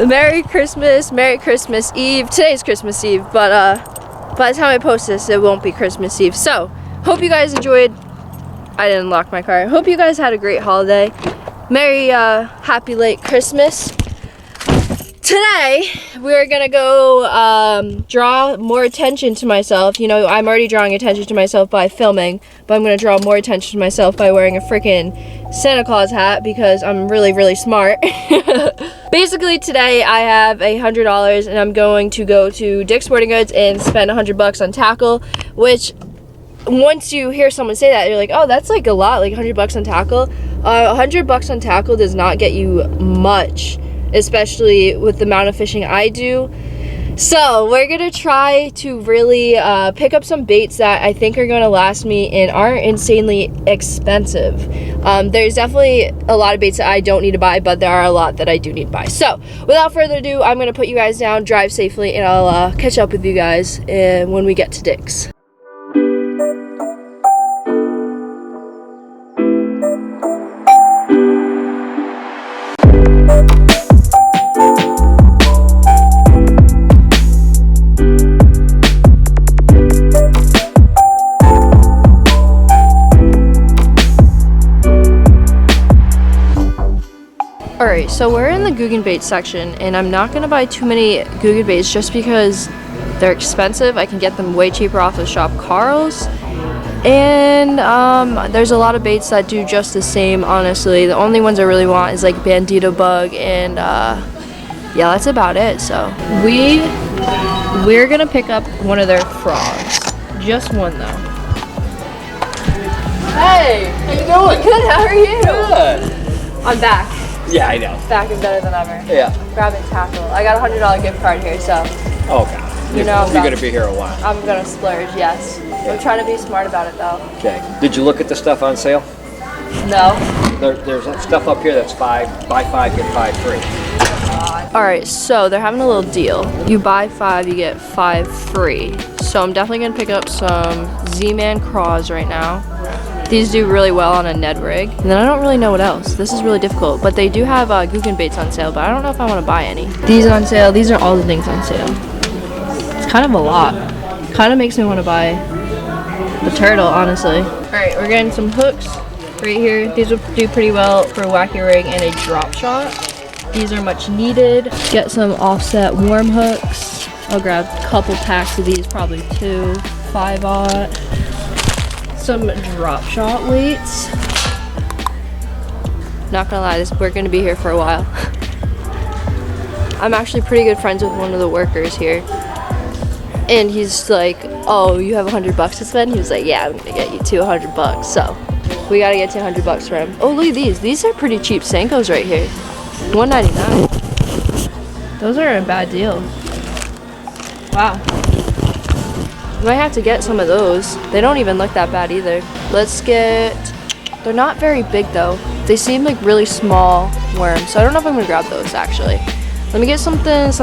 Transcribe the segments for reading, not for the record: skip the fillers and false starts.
Merry Christmas Eve. Today's Christmas Eve, but by the time I post this, it won't be Christmas Eve. So, hope you guys enjoyed. I didn't lock my car. Hope you guys had a great holiday. Merry, happy late Christmas. Today, we're gonna go draw more attention to myself. You know, I'm already drawing attention to myself by filming, but I'm gonna draw more attention to myself by wearing a freaking Santa Claus hat because I'm really, really smart. Basically, today I have $100 and I'm going to go to Dick's Sporting Goods and spend $100 on tackle, which once you hear someone say that, you're like, oh, that's like a lot, like $100 on tackle. $100 on tackle does not get you much, especially with the amount of fishing I do. So we're gonna try to really pick up some baits that I think are gonna last me and aren't insanely expensive. There's definitely a lot of baits that I don't need to buy, but there are a lot that I do need to buy. So without further ado, I'm gonna put you guys down, drive safely, and I'll catch up with you guys when we get to Dick's. Alright, so we're in the Guggen bait section, and I'm not going to buy too many Guggen baits just because they're expensive. I can get them way cheaper off the shop Carl's. And there's a lot of baits that do just the same, honestly. The only ones I really want is like Bandito Bug, and yeah, that's about it. So we're going to pick up one of their frogs. Just one though. Hey! How you doing? Good, how are you? Good. I'm back. Yeah, I know. Back and better than ever. Yeah. Grabbing tackle. I got a $100 gift card here, so. Oh God. You know you're gonna be here a while. I'm gonna splurge, yes. I'm trying to be smart about it though. Okay. Did you look at the stuff on sale? No. There's stuff up here that's buy 5 get 5 free. Alright, so they're having a little deal. You buy 5, you get 5 free. So I'm definitely gonna pick up some Z-Man craws right now. These do really well on a Ned rig. And then I don't really know what else. This is really difficult. But they do have Guggen baits on sale, but I don't know if I want to buy any. These on sale. These are all the things on sale. It's kind of a lot. Kind of makes me want to buy the turtle, honestly. Alright, we're getting some hooks right here. These will do pretty well for a wacky rig and a drop shot. These are much needed. Get some offset worm hooks. I'll grab a couple packs of these, probably 2, 5/0. Some drop shot weights. Not gonna lie, we're gonna be here for a while. I'm actually pretty good friends with one of the workers here. And he's like, oh, you have $100 to spend? He was like, yeah, I'm gonna get you $200. So we gotta get $200 for him. Oh, look at these. These are pretty cheap Senkos right here. $1.99. Those are a bad deal. Wow. Might have to get some of those. They don't even look that bad either. Let's get, they're not very big though. They seem like really small worms, so I don't know if I'm gonna grab those actually. Let me get some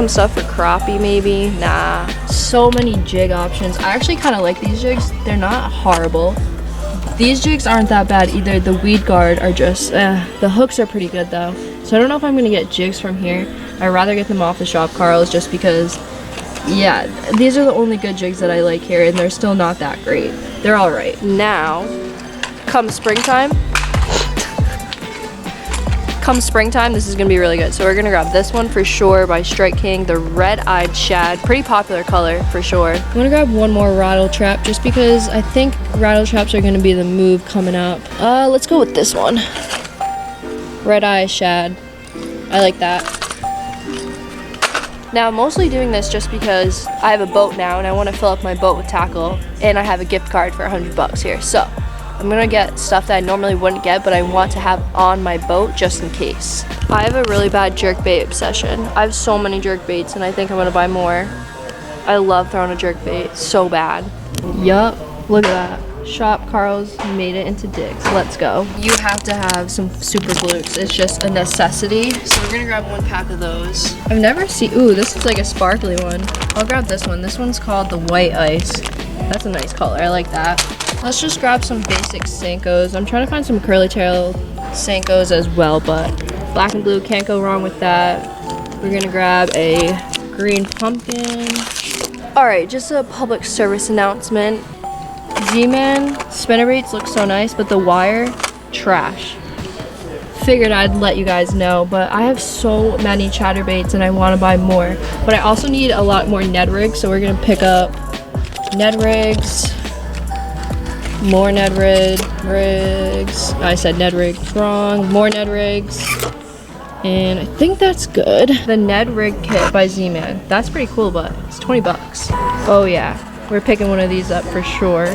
stuff for crappie maybe. Nah, so many jig options. I actually kind of like these jigs. They're not horrible. These jigs aren't that bad either. The weed guard are just, the hooks are pretty good though. So I don't know if I'm gonna get jigs from here. I'd rather get them off the shop Carl's just because, yeah, these are the only good jigs that I like here, and they're still not that great. They're alright. Now, come springtime, this is gonna be really good. So we're gonna grab this one for sure by Strike King, the red-eyed shad. Pretty popular color for sure. I'm gonna grab one more rattle trap just because I think rattle traps are gonna be the move coming up. Let's go with this one. Red-eye shad. I like that. Now, I'm mostly doing this just because I have a boat now and I want to fill up my boat with tackle, and I have a gift card for $100 here. So I'm gonna get stuff that I normally wouldn't get, but I want to have on my boat just in case. I have a really bad jerkbait obsession. I have so many jerkbaits and I think I'm gonna buy more. I love throwing a jerkbait so bad. Yup, look at that. Shop Carl's made it into Dick's. Let's go. You have to have some super glutes. It's just a necessity. So we're gonna grab 1 pack of those. I've never seen, ooh, this is like a sparkly one. I'll grab this one. This one's called the White Ice. That's a nice color, I like that. Let's just grab some basic Senkos. I'm trying to find some curly tail Senkos as well, but black and blue, can't go wrong with that. We're gonna grab a green pumpkin. All right, just a public service announcement. Z-Man spinnerbaits look so nice, but the wire, trash. Figured I'd let you guys know, but I have so many chatterbaits and I want to buy more. But I also need a lot more Ned rigs, so we're gonna pick up Ned rigs, more Ned rigs. I said Ned rigs wrong. More Ned rigs. And I think that's good. The Ned rig kit by Z-Man. That's pretty cool, but it's 20 bucks. Oh yeah, we're picking one of these up for sure.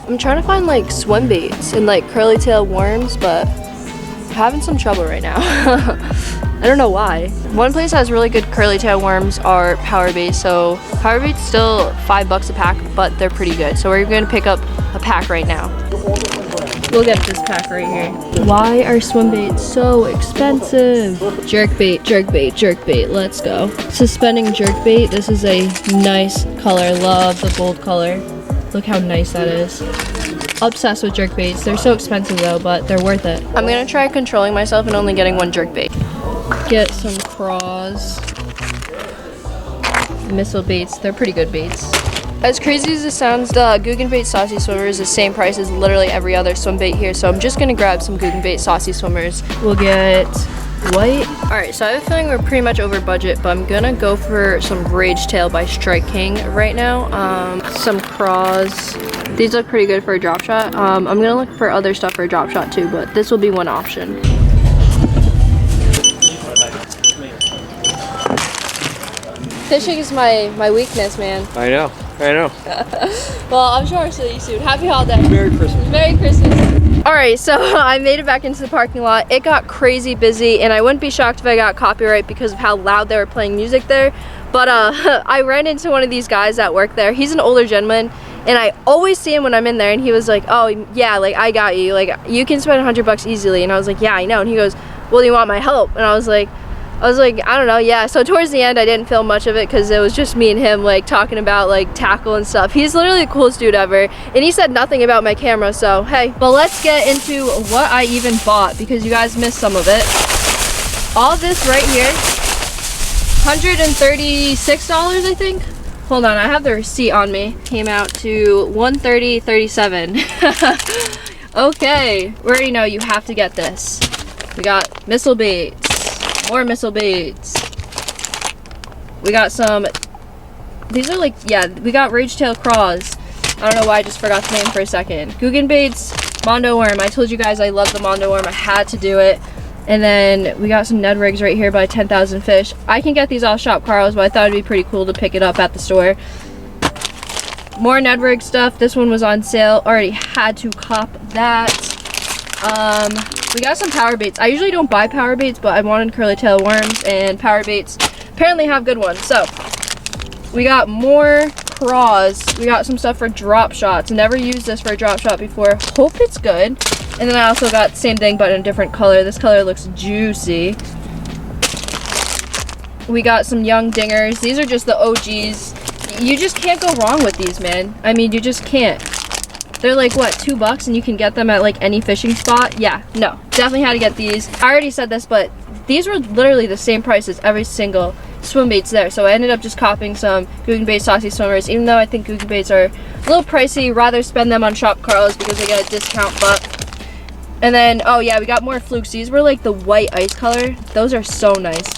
I'm trying to find like swim baits and like curly tail worms, but I'm having some trouble right now. I don't know why. One place that has really good curly tail worms are power baits. So power baits still $5 a pack, but they're pretty good. So we're gonna pick up a pack right now. We'll get this pack right here. Why are swim baits so expensive? Jerk bait, jerk bait, jerk bait. Let's go. Suspending jerk bait. This is a nice color. Love the gold color. Look how nice that is. Obsessed with jerk baits. They're so expensive though, but they're worth it. I'm gonna try controlling myself and only getting one jerk bait. Get some craws. Missile baits. They're pretty good baits. As crazy as it sounds, the Guggenbait Saucy Swimmer is the same price as literally every other swim bait here, so I'm just gonna grab some Guggenbait Saucy Swimmers. We'll get white. Alright, so I have a feeling we're pretty much over budget, but I'm gonna go for some Rage Tail by Strike King right now. Some craws. These look pretty good for a drop shot. I'm gonna look for other stuff for a drop shot too, but this will be one option. Fishing is my weakness, man. I know. Well, I'm sure I'll see you soon. Happy holidays. Merry Christmas. Merry Christmas. Alright, so I made it back into the parking lot. It got crazy busy, and I wouldn't be shocked if I got copyright because of how loud they were playing music there. But I ran into one of these guys that work there. He's an older gentleman, and I always see him when I'm in there, and he was like, oh, yeah, like, I got you. Like, you can spend $100 easily. And I was like, yeah, I know. And he goes, well, do you want my help? And I was like, I don't know, yeah. So towards the end, I didn't film much of it because it was just me and him like talking about like tackle and stuff. He's literally the coolest dude ever, and he said nothing about my camera, so hey. But let's get into what I even bought because you guys missed some of it. All this right here, $136, I think. Hold on, I have the receipt on me. Came out to $130.37. Okay, we already know you have to get this. We got missile baits. More missile baits. We got some, these are like, yeah, we got Rage Tail Craws. I don't know why I just forgot the name for a second. Guggenbait's Mondo Worm. I told you guys I love the Mondo Worm. I had to do it. And then we got some Ned rigs right here by 10,000 Fish. I can get these off Shop Carl's, but I thought it'd be pretty cool to pick it up at the store. More Ned rig stuff. This one was on sale. Already had to cop that. We got some power baits. I usually don't buy power baits, but I wanted curly tail worms, and power baits apparently have good ones. So we got more craws. We got some stuff for drop shots. Never used this for a drop shot before. Hope it's good. And then I also got the same thing but in a different color. This color looks juicy. We got some young dingers. These are just the OGs. You just can't go wrong with these, man. I mean, you just can't. They're like, what, $2 and you can get them at like any fishing spot? Yeah, no, definitely had to get these. I already said this, but these were literally the same price as every single swim baits there. So I ended up just copying some Guggenbait Saucy Swimmers, even though I think Guggenbaits are a little pricey. Rather spend them on Shop Carl's because they get a discount, but. And then, oh yeah, we got more flukes. These were like the white ice color. Those are so nice.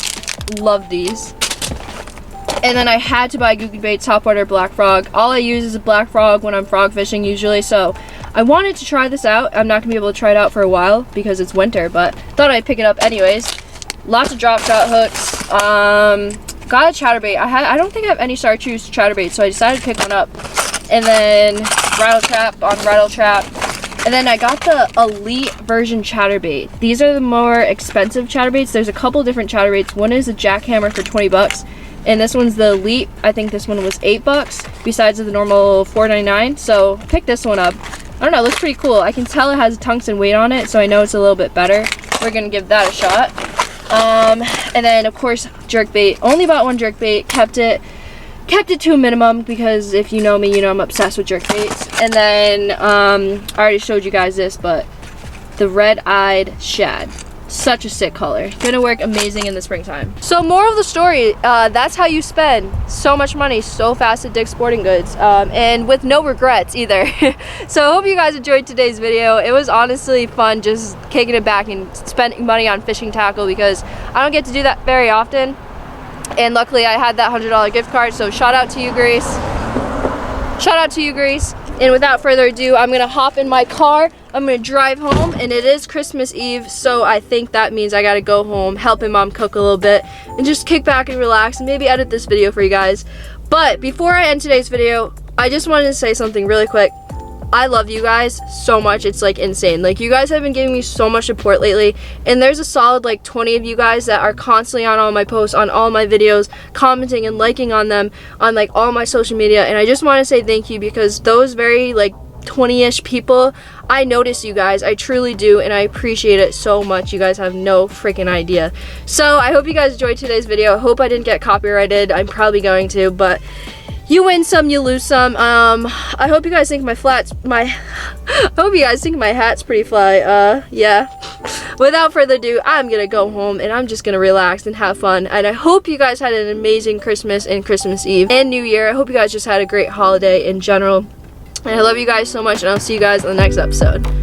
Love these. And then I had to buy Guggenbait Topwater Black Frog. All I use is a black frog when I'm frog fishing usually, so I wanted to try this out. I'm not gonna be able to try it out for a while because it's winter, but thought I'd pick it up anyways. Lots of drop shot hooks. Got a chatterbait. I don't think I have any chartreuse chatterbait, so I decided to pick one up. And then rattle trap on rattle trap. And then I got the Elite version chatterbait. These are the more expensive chatterbaits. There's a couple different chatterbaits. One is a jackhammer for 20 bucks. And this one's the Elite. I think this one was $8 besides the normal $4.99. So pick this one up. I don't know, it looks pretty cool. I can tell it has a tungsten weight on it, so I know it's a little bit better. We're gonna give that a shot. And then of course jerkbait. Only bought one jerkbait, kept it to a minimum because if you know me, you know I'm obsessed with jerkbaits. And then I already showed you guys this, but the red-eyed shad. Such a sick color. Gonna work amazing in the springtime. So moral of the story, that's how you spend so much money so fast at Dick's Sporting Goods, and with no regrets either. So I hope you guys enjoyed today's video. It was honestly fun just kicking it back and spending money on fishing tackle because I don't get to do that very often. And luckily I had that $100 gift card, so shout out to you, Grace. Shout out to you, Grace. And without further ado, I'm gonna hop in my car. I'm gonna drive home, and it is Christmas Eve, so I think that means I gotta go home, helping Mom cook a little bit, and just kick back and relax, and maybe edit this video for you guys. But before I end today's video, I just wanted to say something really quick. I love you guys so much, it's like insane. Like, you guys have been giving me so much support lately, and there's a solid like 20 of you guys that are constantly on all my posts, on all my videos, commenting and liking on them on like all my social media, and I just want to say thank you because those very like 20-ish people, I notice you guys, I truly do, and I appreciate it so much. You guys have no freaking idea. So I hope you guys enjoyed today's video. I hope I didn't get copyrighted. I'm probably going to, but you win some, you lose some. I hope you guys think I hope you guys think my hat's pretty fly. Yeah. Without further ado, I'm gonna go home and I'm just gonna relax and have fun. And I hope you guys had an amazing Christmas and Christmas Eve and New Year. I hope you guys just had a great holiday in general. And I love you guys so much, and I'll see you guys on the next episode.